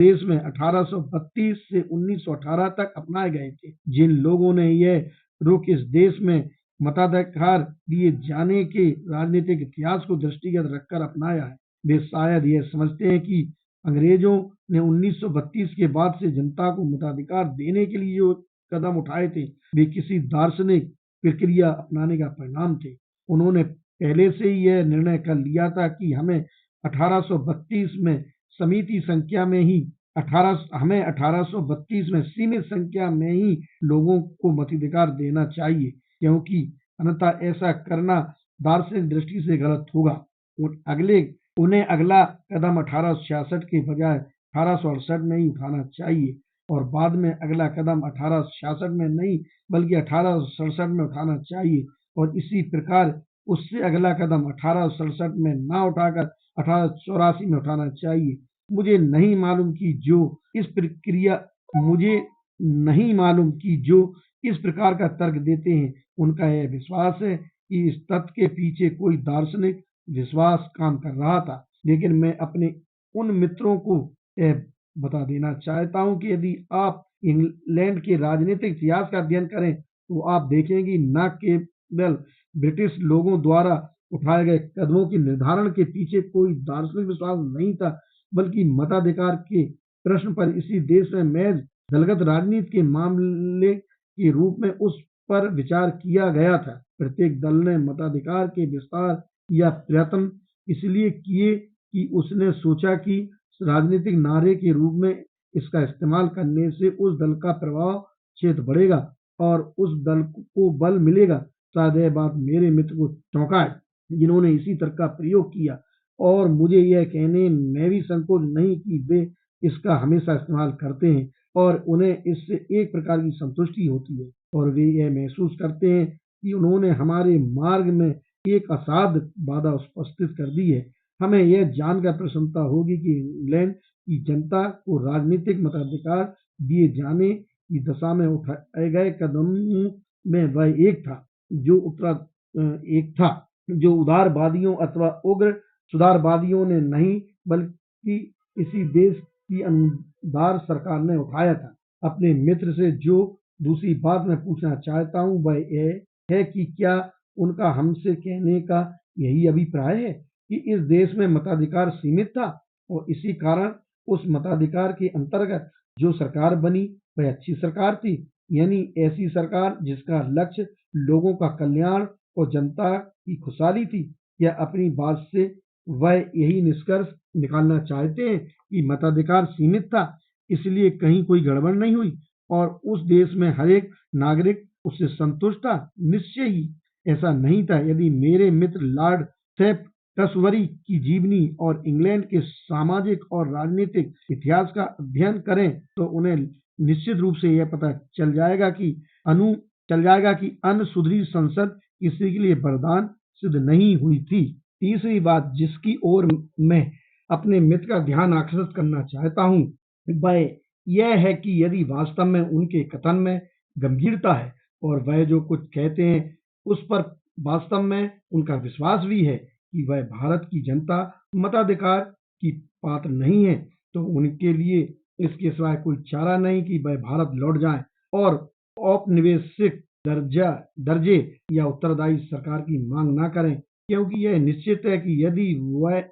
देश में 1832 से 1918 तक अपनाए गए थे। जिन लोगों ने यह रुख इस देश में मताधिकार दिए जाने के राजनीतिक इतिहास को दृष्टिगत रखकर अपनाया है, वे शायद यह समझते हैं कि अंग्रेजों ने 1932 के बाद से जनता को मताधिकार देने के लिए जो कदम उठाए थे, वे किसी दार्शनिक प्रक्रिया अपनाने का परिणाम थे। उन्होंने पहले से ही यह निर्णय कर लिया था कि हमें 1832 में समिति संख्या में ही 1832 में सीमित संख्या में ही लोगों को मताधिकार देना चाहिए, क्योंकि अन्यथा ऐसा करना दार्शनिक दृष्टि से गलत होगा। उन्हें अगला कदम 1866 के बजाय 1868 में ही उठाना चाहिए और बाद में अगला कदम 1866 में नहीं बल्कि 1867 में उठाना चाहिए और इसी प्रकार उससे अगला कदम 1867 में ना उठाकर 1884 में उठाना चाहिए। मुझे नहीं मालूम कि जो इस प्रकार का तर्क देते हैं उनका यह विश्वास है कि इस तथ्य के पीछे कोई दार्शनिक विश्वास काम कर रहा था, लेकिन मैं अपने उन मित्रों को यह बता देना चाहता हूं कि यदि आप इंग्लैंड के राजनीतिक इतिहास का अध्ययन करें तो आप देखेंगे न केवल ब्रिटिश लोगों द्वारा उठाए गए कदमों के निर्धारण के पीछे कोई दार्शनिक विश्वास नहीं था, बल्कि मताधिकार के प्रश्न पर इसी देश में महज दलगत राजनीति के मामले के रूप में उस पर विचार किया गया था। प्रत्येक दल ने मताधिकार के विस्तार या प्रयत्न इसलिए किए कि उसने सोचा कि राजनीतिक नारे के रूप में इसका इस्तेमाल करने से उस दल का प्रभाव क्षेत्र बढ़ेगा और उस दल को बल मिलेगा। शायद यह बात मेरे मित्र को चौंकाए जिन्होंने इसी तर्क का प्रयोग किया और मुझे यह कहने में भी संकोच नहीं कि वे इसका हमेशा इस्तेमाल करते हैं और उन्हें इससे एक प्रकार की संतुष्टि होती है और वे यह महसूस करते हैं कि उन्होंने हमारे मार्ग में एक असाध्य बाधा उपस्थित कर दी है। हमें यह जानकर प्रसन्नता होगी कि इंग्लैंड की जनता को राजनीतिक मताधिकार दिए जाने की दशा में उठाए गए कदमों में वह एक था जो उदारवादियों अथवा उग्र सुधारवादियों ने नहीं बल्कि इसी देश की अनुदार सरकार ने उठाया था। अपने मित्र से जो दूसरी बात मैं पूछना चाहता हूं वह यह है कि क्या उनका हमसे कहने का यही अभिप्राय है कि इस देश में मताधिकार सीमित था और इसी कारण उस मताधिकार के अंतर्गत जो सरकार बनी वह अच्छी सरकार थी, यानी ऐसी सरकार जिसका लक्ष्य लोगों का कल्याण और जनता की खुशहाली थी। या अपनी बात से वह यही निष्कर्ष निकालना चाहते हैं कि मताधिकार सीमित था इसलिए कहीं कोई गड़बड़ नहीं हुई और उस देश में हर एक नागरिक उससे संतुष्ट था? निश्चय ही ऐसा नहीं था। यदि मेरे मित्र लॉर्ड शाफ्टसबरी की जीवनी और इंग्लैंड के सामाजिक और राजनीतिक इतिहास का अध्ययन करें तो उन्हें निश्चित रूप से यह पता चल जाएगा कि अनसुधरी संसद किसी के लिए वरदान सिद्ध नहीं हुई थी। तीसरी बात जिसकी ओर मैं अपने मित्र का ध्यान आकर्षित करना चाहता हूं वह यह है कि यदि वास्तव में उनके कथन में गंभीरता है और वह जो कुछ कहते हैं उस पर वास्तव में उनका विश्वास भी है कि वह भारत की जनता मताधिकार की पात्र नहीं है, तो उनके लिए इसके सिवाय कोई चारा नहीं कि वह भारत लौट जाएं और औपनिवेशिक दर्जे या उत्तरदायी सरकार की मांग न करें, क्योंकि यह निश्चित है कि यदि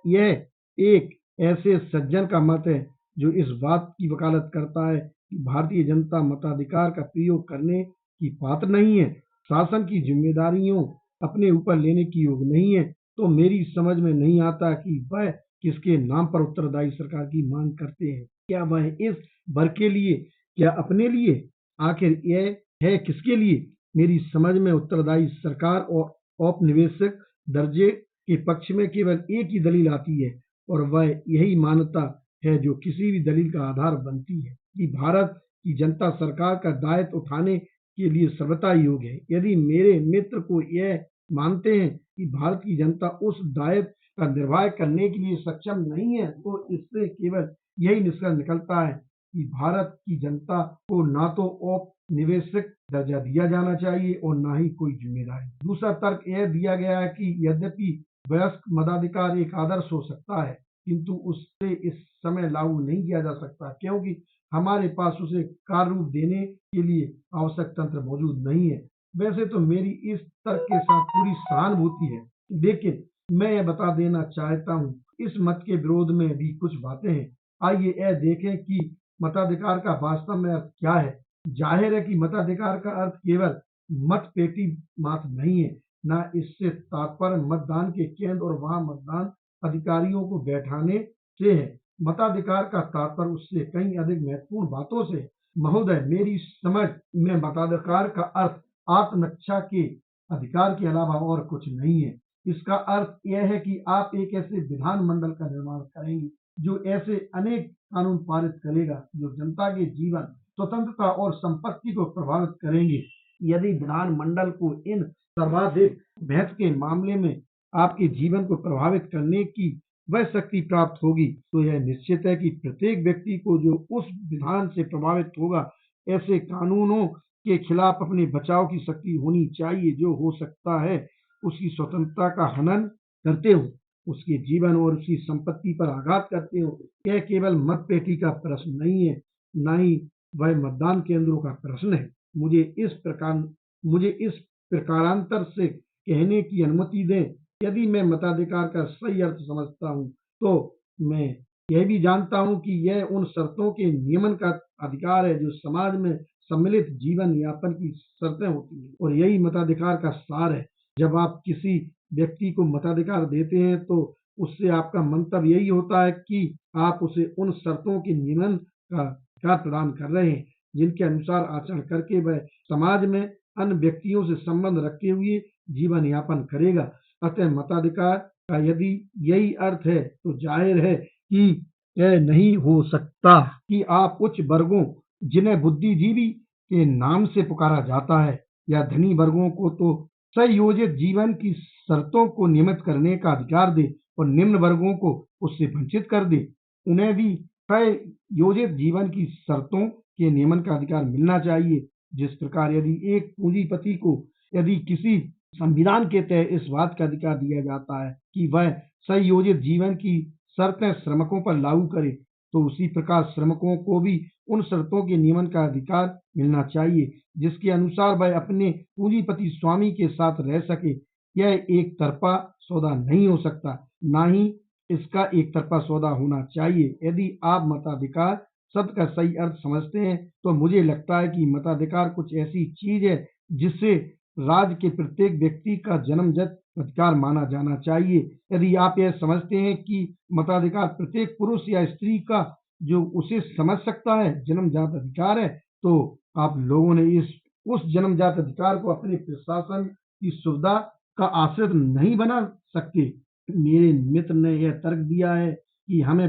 यह एक ऐसे सज्जन का मत है जो इस बात की वकालत करता है कि भारतीय जनता मताधिकार का प्रयोग करने की पात्र नहीं है, शासन की जिम्मेदारियों अपने ऊपर लेने की योग्य नहीं है, तो मेरी समझ में नहीं आता कि वह किसके नाम पर उत्तरदायी सरकार की मांग करते हैं। क्या वह इस वर्ग के लिए, क्या अपने लिए? आखिर यह है किसके लिए? मेरी समझ में उत्तरदायी सरकार और औपनिवेशिक दर्जे के पक्ष में केवल एक ही दलील आती है और वह यही मान्यता है जो किसी भी दलील का आधार बनती है कि भारत की जनता सरकार का दायित्व उठाने के लिए सर्वथा योग्य है। यदि मेरे मित्र को यह मानते हैं कि भारत की जनता उस दायित्व का निर्वाह करने के लिए सक्षम नहीं है, तो इससे केवल यही निष्कर्ष निकलता है कि भारत की जनता को ना तो औपनिवेशिक दर्जा दिया जाना चाहिए और ना ही कोई जिम्मेदारी। दूसरा तर्क यह दिया गया है कि यद्यपि वयस्क मताधिकार एक आदर्श हो सकता है, किंतु उससे इस समय लागू नहीं किया जा सकता, क्योंकि हमारे पास उसे कार्य रूप देने के लिए आवश्यक तंत्र मौजूद नहीं है। वैसे तो मेरी इस तर्क के साथ पूरी सहानुभूति है, लेकिन मैं यह बता देना चाहता हूँ, इस मत के विरोध में भी कुछ बातें हैं। आइए यह देखें कि मताधिकार का वास्तव में अर्थ क्या है। जाहिर है कि मताधिकार का अर्थ केवल मत पेटी मात्र नहीं है, ना इससे तात्पर्य मतदान के केंद्र और वहां मतदान अधिकारियों को बैठाने से है। मताधिकार का तात्पर्य उससे कहीं अधिक महत्वपूर्ण बातों से है। महोदय, मेरी समझ में मताधिकार का अर्थ आत्मरक्षा के अधिकार के अलावा और कुछ नहीं है। इसका अर्थ यह है कि आप एक ऐसे विधानमंडल का निर्माण करेंगे जो ऐसे अनेक कानून पारित करेगा जो जनता के जीवन, स्वतंत्रता और संपत्ति को प्रभावित करेंगे। यदि विधानमंडल को इन सर्वाधिक महत्व के मामले में आपके जीवन को प्रभावित करने की वह शक्ति प्राप्त होगी, तो यह निश्चित है कि प्रत्येक व्यक्ति को जो उस विधान से प्रभावित होगा, ऐसे कानूनों के खिलाफ अपने बचाव की शक्ति होनी चाहिए जो हो सकता है उसकी स्वतंत्रता का हनन करते हो, उसके जीवन और उसकी संपत्ति पर आघात करते हो। यह केवल मत पेटी का प्रश्न नहीं है, न ही वह मतदान केंद्रों का प्रश्न है। मुझे इस प्रकारांतर से कहने की अनुमति दें। यदि मैं मताधिकार का सही अर्थ समझता हूँ, तो मैं यह भी जानता हूँ कि यह उन शर्तों के नियमन का अधिकार है जो समाज में सम्मिलित जीवन यापन की शर्तें होती हैं, और यही मताधिकार का सार है। जब आप किसी व्यक्ति को मताधिकार देते हैं, तो उससे आपका मंतव्य यही होता है कि आप उसे उन शर्तों के नियमन का अधिकार प्रदान कर रहे हैं जिनके अनुसार आचरण करके वह समाज में अन्य व्यक्तियों से संबंध रखते हुए जीवन यापन करेगा। अतः मताधिकार का यदि यही अर्थ है, तो जाहिर है कि यह नहीं हो सकता कि आप उच्च वर्गों, जिन्हें बुद्धिजीवी के नाम से पुकारा जाता है, या धनी वर्गों को तो संयोजित जीवन की शर्तों को नियमित करने का अधिकार दे और निम्न वर्गों को उससे वंचित कर दे। उन्हें भी संयोजित जीवन की शर्तों के नियमन का अधिकार मिलना चाहिए। जिस प्रकार यदि एक पूंजीपति को यदि किसी संविधान के तहत इस बात का अधिकार दिया जाता है कि वह संयोजित जीवन की शर्तें श्रमिकों पर लागू करे, तो उसी प्रकार श्रमिकों को भी उन शर्तों के नियमन का अधिकार मिलना चाहिए जिसके अनुसार वह अपने पूंजीपति स्वामी के साथ रह सके। यह एक तरफा सौदा नहीं हो सकता, ना ही इसका एक तरफा सौदा होना चाहिए। यदि आप मताधिकार शब्द का सही अर्थ समझते हैं, तो मुझे लगता है कि मताधिकार कुछ ऐसी चीज है जिसे राज्य के प्रत्येक व्यक्ति का जन्मजात अधिकार माना जाना चाहिए। यदि आप यह समझते हैं कि मताधिकार प्रत्येक पुरुष या स्त्री का जो उसे समझ सकता है जन्मजात अधिकार है, तो आप लोगों ने उस जन्मजात अधिकार को अपने प्रशासन की सुविधा का आश्रित नहीं बना सकते। मेरे मित्र ने यह तर्क दिया है कि हमें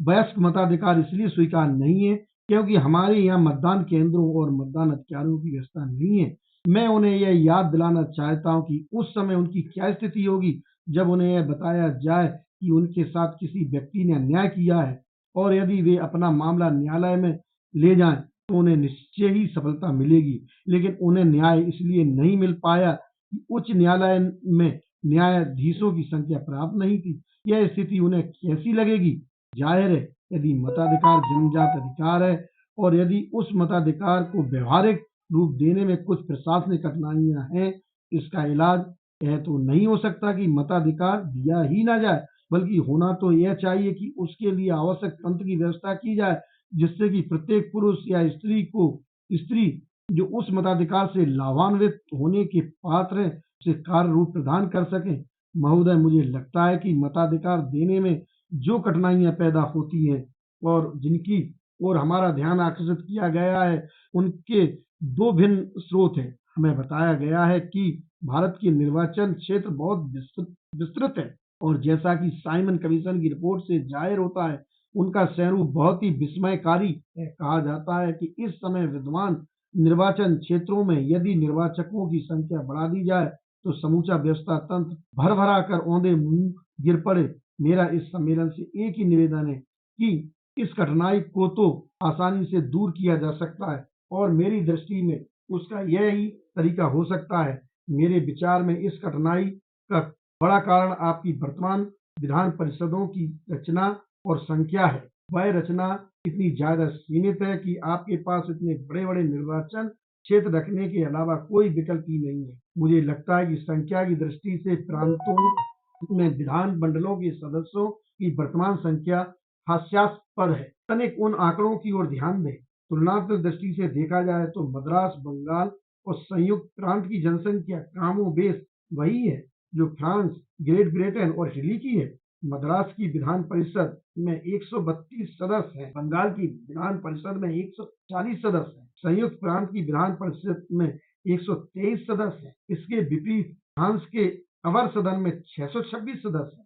वयस्क मताधिकार इसलिए स्वीकार नहीं है क्योंकि हमारे यहाँ मतदान केंद्रों और मतदान अधिकारियों की व्यवस्था नहीं है। मैं उन्हें यह याद दिलाना चाहता हूँ कि उस समय उनकी क्या स्थिति होगी जब उन्हें यह बताया जाए कि उनके साथ किसी व्यक्ति ने अन्याय किया है, और यदि वे अपना मामला न्यायालय में ले जाएं, तो उन्हें निश्चय ही सफलता मिलेगी। लेकिन उन्हें न्याय इसलिए नहीं मिल पाया कि उच्च न्यायालय में न्यायाधीशों की संख्या पर्याप्त नहीं थी। यह स्थिति उन्हें कैसी लगेगी? जाहिर है, यदि मताधिकार जन्मजात अधिकार है और यदि उस मताधिकार को व्यवहारिक रूप देने में कुछ प्रशासनिक कठिनाइयां हैं, इसका इलाज यह तो नहीं हो सकता कि मताधिकार दिया ही ना जाए, बल्कि होना तो यह चाहिए कि उसके लिए आवश्यक तंत्र की व्यवस्था की जाए जिससे कि प्रत्येक पुरुष या स्त्री जो उस मताधिकार से लाभान्वित होने के पात्र है उसे कार्य रूप प्रदान कर सकें। महोदय, मुझे लगता है कि मताधिकार देने में जो कठिनाइयां पैदा होती हैं और जिनकी ओर हमारा ध्यान आकर्षित किया गया है, उनके दो भिन्न स्रोत हैं। हमें बताया गया है कि भारत के निर्वाचन क्षेत्र बहुत विस्तृत है, और जैसा कि साइमन कमीशन की रिपोर्ट से जाहिर होता है, उनका स्वरूप बहुत ही विस्मयकारी है। कहा जाता है कि इस समय विद्यमान निर्वाचन क्षेत्रों में यदि निर्वाचकों की संख्या बढ़ा दी जाए, तो समूचा व्यवस्था तंत्र भर भरा कर औंधे मुंह गिर पड़े। मेरा इस सम्मेलन से एक ही निवेदन है कि इस कठिनाई को तो आसानी से दूर किया जा सकता है, और मेरी दृष्टि में उसका यह ही तरीका हो सकता है। मेरे विचार में इस कठिनाई का बड़ा कारण आपकी वर्तमान विधान परिषदों की रचना और संख्या है, वह रचना इतनी ज्यादा सीमित है कि आपके पास इतने बड़े बड़े निर्वाचन क्षेत्र रखने के अलावा कोई विकल्प ही नहीं है। मुझे लगता है कि संख्या की दृष्टि से प्रांतों में विधान मंडलों के सदस्यों की वर्तमान संख्या हास्यास्पद है। तनिक उन आंकड़ों की ओर ध्यान दें। तुलनात्मक दृष्टि से देखा जाए तो मद्रास, बंगाल और संयुक्त प्रांत की जनसंख्या कामोबेश वही है जो फ्रांस, ग्रेट ब्रिटेन और इटली की है। मद्रास की विधान परिषद में 132 सदस्य हैं, बंगाल की विधान परिषद में 140 सदस्य हैं, संयुक्त प्रांत की विधान परिषद में 123 सदस्य हैं। इसके विपरीत फ्रांस के अवर सदन में 626 सदस्य हैं।